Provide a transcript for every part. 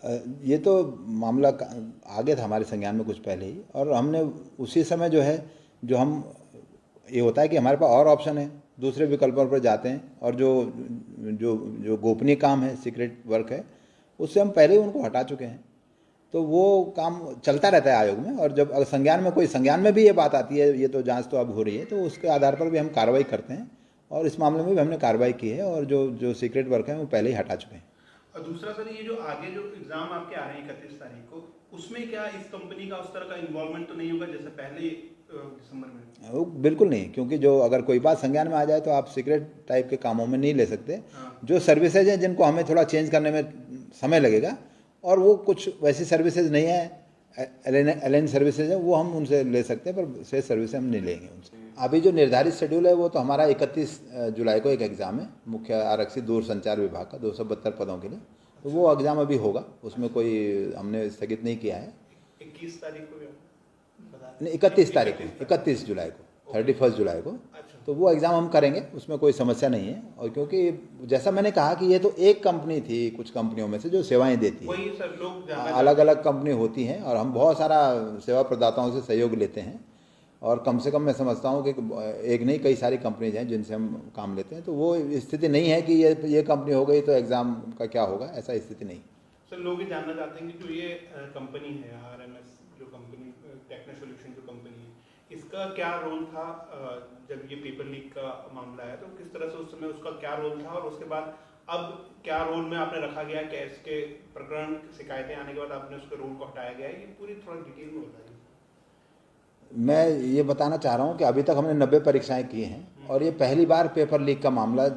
ये तो मामला आ गया था हमारे संज्ञान में कुछ पहले ही, और हमने उसी समय जो है, जो हम, ये होता है कि हमारे पास और ऑप्शन है, दूसरे विकल्पों पर जाते हैं, और जो जो जो गोपनीय काम है, सीक्रेट वर्क है, उससे हम पहले ही उनको हटा चुके हैं। तो वो काम चलता रहता है आयोग में, और जब अगर संज्ञान में कोई, संज्ञान में भी ये बात आती है, ये तो जांच तो अब हो रही है, तो उसके आधार पर भी हम कार्रवाई करते हैं, और इस मामले में भी हमने कार्रवाई की है, और जो जो सीक्रेट वर्क है वो पहले ही हटा चुके हैं। और दूसरा सर, ये जो आगे जो एग्जाम आपके आ रहे हैं 31 तारीख को, उसमें क्या इस कंपनी का उस तरह का इन्वॉल्वमेंट तो नहीं होगा जैसे पहले दिसंबर में? वो बिल्कुल नहीं, क्योंकि जो अगर कोई बात संज्ञान में आ जाए तो आप सीक्रेट टाइप के कामों में नहीं ले सकते। हाँ। जो सर्विसेज हैं जिनको हमें थोड़ा चेंज करने में समय लगेगा, और वो कुछ वैसी सर्विसेज नहीं है, एलाइन सर्विसेज है, वो हम उनसे ले सकते हैं, पर शेष सर्विसेज हम नहीं लेंगे उनसे। अभी जो निर्धारित शेड्यूल है वो तो हमारा 31 जुलाई को एक एग्ज़ाम है, मुख्य आरक्षी दूरसंचार विभाग का 272 पदों के लिए, तो वो एग्ज़ाम अभी होगा, उसमें कोई हमने स्थगित नहीं किया है। 21 तारीख को नहीं, 31 तारीख को, 31 जुलाई को, 31 जुलाई को, तो वो एग्ज़ाम हम करेंगे, उसमें कोई समस्या नहीं है। और क्योंकि जैसा मैंने कहा कि ये तो एक कंपनी थी कुछ कंपनियों में से जो सेवाएं देती वही सर, लोग अलग अलग कंपनी होती हैं, और हम बहुत सारा सेवा प्रदाताओं से सहयोग लेते हैं, और कम से कम मैं समझता हूँ कि एक नहीं कई सारी कंपनीज हैं जिनसे हम काम लेते हैं, तो वो स्थिति नहीं है कि ये कंपनी हो गई तो एग्ज़ाम का क्या होगा, ऐसा स्थिति नहीं। सर, लोग ये जानना चाहते हैं कि जो ये कंपनी है RMS, जो कंपनी टेक्नो सॉल्यूशन जो कंपनी है, इसका क्या रोल था जब ये पेपर लीक का मामला है, तो किस तरह से उस समय उसका क्या रोल था, और उसके बाद अब क्या रोल में आपने रखा गया, कैसे के प्रकरण शिकायतें आने के बाद आपने उसके रोल को हटाया गया है, ये पूरी थोड़ा डिटेल में बताइए। मैं ये बताना चाह रहा हूँ कि अभी तक हमने 90 परीक्षाएं की हैं, और ये पहली बार पेपर लीक का मामला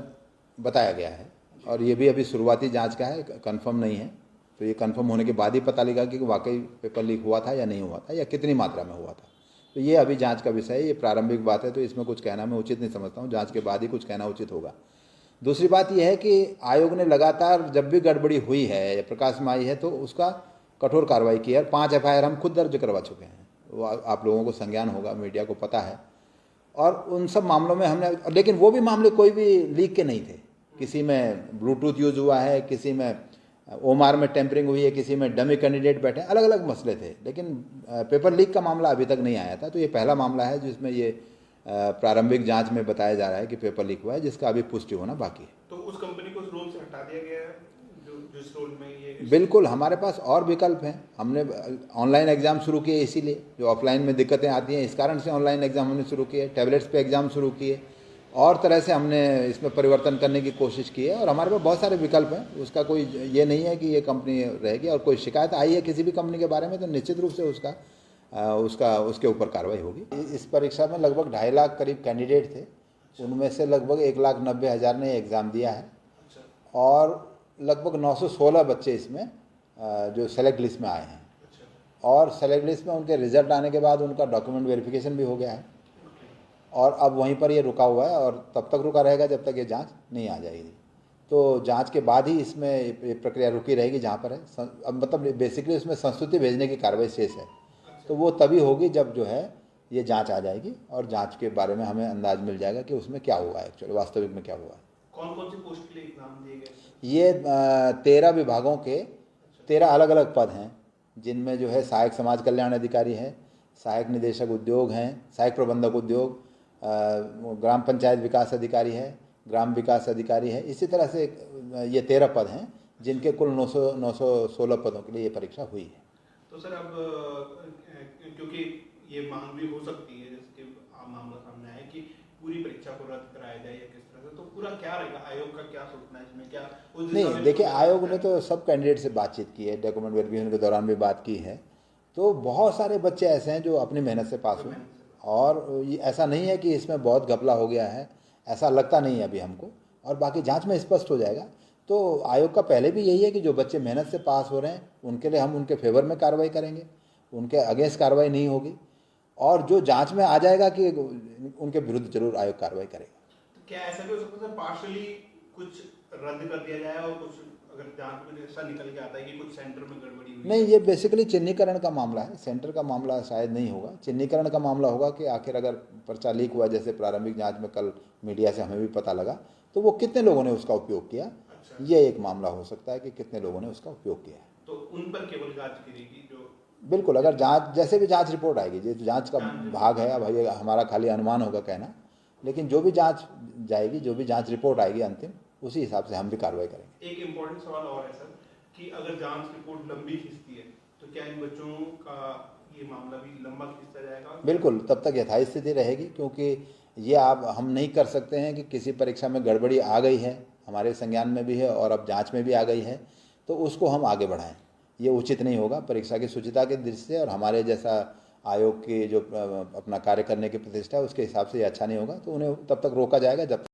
बताया गया है, और ये भी अभी शुरुआती जांच का है, कंफर्म नहीं है, तो ये कंफर्म होने के बाद ही पता लगेगा कि वाकई पेपर लीक हुआ था या नहीं हुआ था, या कितनी मात्रा में हुआ था। तो ये अभी जांच का विषय है, ये प्रारंभिक बात है, तो इसमें कुछ कहना मैं उचित नहीं समझता हूँ, जांच के बाद ही कुछ कहना उचित होगा। दूसरी बात यह है कि आयोग ने लगातार जब भी गड़बड़ी हुई है या प्रकाश में आई है तो उसका कठोर कार्रवाई की है, और 5 FIR हम खुद दर्ज करवा चुके हैं, वो आप लोगों को संज्ञान होगा, मीडिया को पता है। और उन सब मामलों में हमने, लेकिन वो भी मामले कोई भी लीक के नहीं थे, किसी में ब्लूटूथ यूज हुआ है, किसी में OMR में टेम्परिंग हुई है, किसी में डमी कैंडिडेट बैठे, अलग अलग मसले थे, लेकिन पेपर लीक का मामला अभी तक नहीं आया था। तो ये पहला मामला है जिसमें ये प्रारंभिक जांच में बताया जा रहा है कि पेपर लीक हुआ है, जिसका अभी पुष्टि होना बाकी है। तो उस कंपनी को उस रोल से हटा दिया गया है जो जिस रोल में ये? बिल्कुल, हमारे पास और विकल्प हैं, हमने ऑनलाइन एग्ज़ाम शुरू किए, इसीलिए जो ऑफलाइन में दिक्कतें आती हैं इस कारण से ऑनलाइन एग्ज़ाम हमने शुरू किए, टैबलेट्स पे एग्ज़ाम शुरू किए, और तरह से हमने इसमें परिवर्तन करने की कोशिश की है, और हमारे पास बहुत सारे विकल्प हैं, उसका कोई ये नहीं है कि ये कंपनी रहेगी। और कोई शिकायत आई है किसी भी कंपनी के बारे में तो निश्चित रूप से उसके ऊपर कार्रवाई होगी। इस परीक्षा में लगभग 2.5 लाख करीब कैंडिडेट थे, उनमें से लगभग 1,90,000 ने एग्ज़ाम दिया है, और लगभग 916 बच्चे इसमें जो सेलेक्ट लिस्ट में आए हैं, और सेलेक्ट लिस्ट में उनके रिजल्ट आने के बाद उनका डॉक्यूमेंट वेरिफिकेशन भी हो गया है, और अब वहीं पर ये रुका हुआ है, और तब तक रुका रहेगा जब तक ये जांच नहीं आ जाएगी। तो जांच के बाद ही इसमें ये प्रक्रिया रुकी रहेगी जहाँ पर है। अब मतलब बेसिकली उसमें संस्तुति भेजने की कार्रवाई शेष है, तो वो तभी होगी जब जो है ये जांच आ जाएगी, और जांच के बारे में हमें अंदाज मिल जाएगा कि उसमें क्या हुआ है, एक्चुअली वास्तविक में क्या हुआ है। कौन कौन सी पोस्ट के लिए एग्जाम दिए गए? ये 13 विभागों के 13 अलग अलग पद हैं, जिनमें जो है सहायक समाज कल्याण अधिकारी है, सहायक निदेशक उद्योग हैं, सहायक प्रबंधक उद्योग, ग्राम पंचायत विकास अधिकारी है, ग्राम विकास अधिकारी है। इसी तरह से ये 13 पद हैं, जिनके कुल 916 पदों के लिए ये परीक्षा हुई है। तो सर अब क्योंकि ये मांग भी हो सकती है, जैसे कि मामला सामने आया कि पूरी परीक्षा को रद्द कराया जाए या किस तरह से, तो पूरा क्या रहेगा, आयोग का क्या सोचना है इसमें, क्या उस नहीं, देखिए, आयोग ने तो सब कैंडिडेट से बातचीत की है, डॉक्यूमेंट वेरिफिकेशन के दौरान भी बात की है, तो बहुत सारे बच्चे ऐसे हैं जो अपनी मेहनत से पास हुए, और ऐसा नहीं है कि इसमें बहुत घपला हो गया है, ऐसा लगता नहीं है अभी हमको, और बाकी जांच में स्पष्ट हो जाएगा। तो आयोग का पहले भी यही है कि जो बच्चे मेहनत से पास हो रहे हैं उनके लिए हम उनके फेवर में कार्रवाई करेंगे, उनके अगेंस्ट कार्रवाई नहीं होगी, और जो जांच में आ जाएगा कि उनके विरुद्ध जरूर आयोग कार्रवाई करेगा। तो क्या ऐसा भी हो सकता है पार्शली कुछ रद्द कर दिया जाए, और कुछ अगर जांच में ऐसा निकल के आता है कि कुछ सेंटर में गड़बड़ी हुई? नहीं, ये बेसिकली चिन्हीकरण का मामला है, सेंटर का मामला शायद नहीं होगा, चिन्हीकरण का मामला होगा कि आखिर अगर पर्चा लीक हुआ, जैसे प्रारंभिक जांच में कल मीडिया से हमें भी पता लगा, तो वो कितने लोगों ने उसका उपयोग किया, ये एक मामला हो सकता है कि कितने लोगों ने उसका उपयोग किया है। तो उन पर केवल जांच करेगी जो बिल्कुल, अगर जांच जैसे भी जांच रिपोर्ट आएगी, ये तो जांच का भाग है, अब ये हमारा खाली अनुमान होगा कहना, लेकिन जो भी जांच जाएगी, जो भी जांच रिपोर्ट आएगी अंतिम, उसी हिसाब से हम भी कार्रवाई करेंगे। एक इम्पोर्टेंट सवाल और है सर कि अगर जांच रिपोर्ट लंबी खिंचती है तो क्या इन बच्चों का ये मामला भी लंबा खिंचता जाएगा? बिल्कुल, तब तक यथास्थिति रहेगी, क्योंकि ये आप हम नहीं कर सकते हैं कि किसी परीक्षा में गड़बड़ी आ गई है, हमारे संज्ञान में भी है और अब जांच में भी आ गई है, तो उसको हम आगे बढ़ाएं, ये उचित नहीं होगा परीक्षा की शुचिता के दृष्टि से, और हमारे जैसा आयोग की जो अपना कार्य करने की प्रतिष्ठा है उसके हिसाब से ये अच्छा नहीं होगा, तो उन्हें तब तक रोका जाएगा जब